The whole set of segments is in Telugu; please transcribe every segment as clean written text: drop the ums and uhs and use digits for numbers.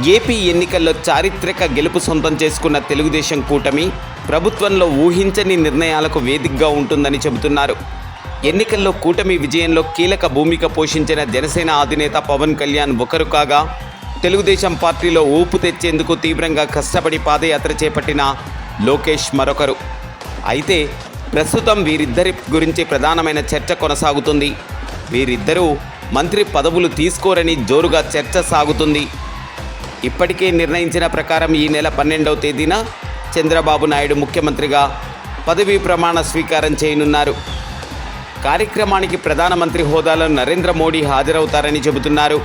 ఏపీ ఎన్నికల్లో చారిత్రక గెలుపు సొంతం చేసుకున్న తెలుగుదేశం కూటమి ప్రభుత్వంలో ఊహించని నిర్ణయాలకు వేదికగా ఉంటుందని చెబుతున్నారు. ఎన్నికల్లో కూటమి విజయంలో కీలక భూమిక పోషించిన జనసేన అధినేత పవన్ కళ్యాణ్ ఒకరు కాగా, తెలుగుదేశం పార్టీలో ఊపు తెచ్చేందుకు తీవ్రంగా కష్టపడి పాదయాత్ర చేపట్టిన లోకేష్ మరొకరు. అయితే ప్రస్తుతం వీరిద్దరి గురించి ప్రధానమైన చర్చ కొనసాగుతుంది. వీరిద్దరూ మంత్రి పదవులు తీసుకోరని జోరుగా చర్చ సాగుతుంది. ఇప్పటికే నిర్ణయించిన ప్రకారం ఈ నెల 12వ తేదీన చంద్రబాబు నాయుడు ముఖ్యమంత్రిగా పదవీ ప్రమాణ స్వీకారం చేయనున్నారు. కార్యక్రమానికి ప్రధానమంత్రి హోదాలో నరేంద్ర మోడీ హాజరవుతారని చెబుతున్నారు.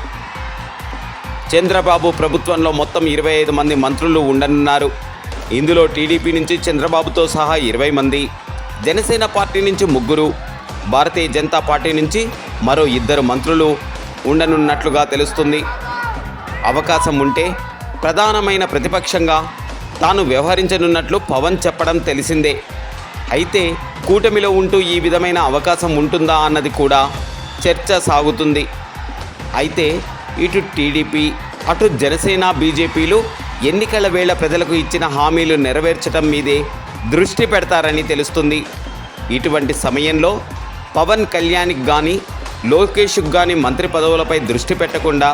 చంద్రబాబు ప్రభుత్వంలో మొత్తం 25 మంది మంత్రులు ఉండనున్నారు. ఇందులో టీడీపీ నుంచి చంద్రబాబుతో సహా 20 మంది, జనసేన పార్టీ నుంచి 3, భారతీయ జనతా పార్టీ నుంచి మరో 2 మంత్రులు ఉండనున్నట్లుగా తెలుస్తుంది. అవకాశం ఉంటే ప్రధానమైన ప్రతిపక్షంగా తాను వ్యవహరించనున్నట్లు పవన్ చెప్పడం తెలిసిందే. అయితే కూటమిలో ఉంటూ ఈ విధమైన అవకాశం ఉంటుందా అన్నది కూడా చర్చ సాగుతుంది. అయితే ఇటు టీడీపీ, అటు జనసేన, బీజేపీలు ఎన్నికల వేళ ప్రజలకు ఇచ్చిన హామీలు నెరవేర్చడం మీదే దృష్టి పెడతారని తెలుస్తుంది. ఇటువంటి సమయంలో పవన్ కళ్యాణ్కి కానీ లోకేష్కి కానీ మంత్రి పదవులపై దృష్టి పెట్టకుండా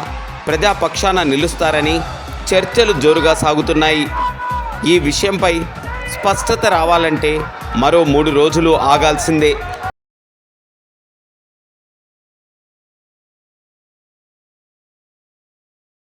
ప్రజాపక్షాన నిలుస్తారని చర్చలు జోరుగా సాగుతున్నాయి. ఈ విషయంపై స్పష్టత రావాలంటే మరో 3 రోజులు ఆగాల్సిందే.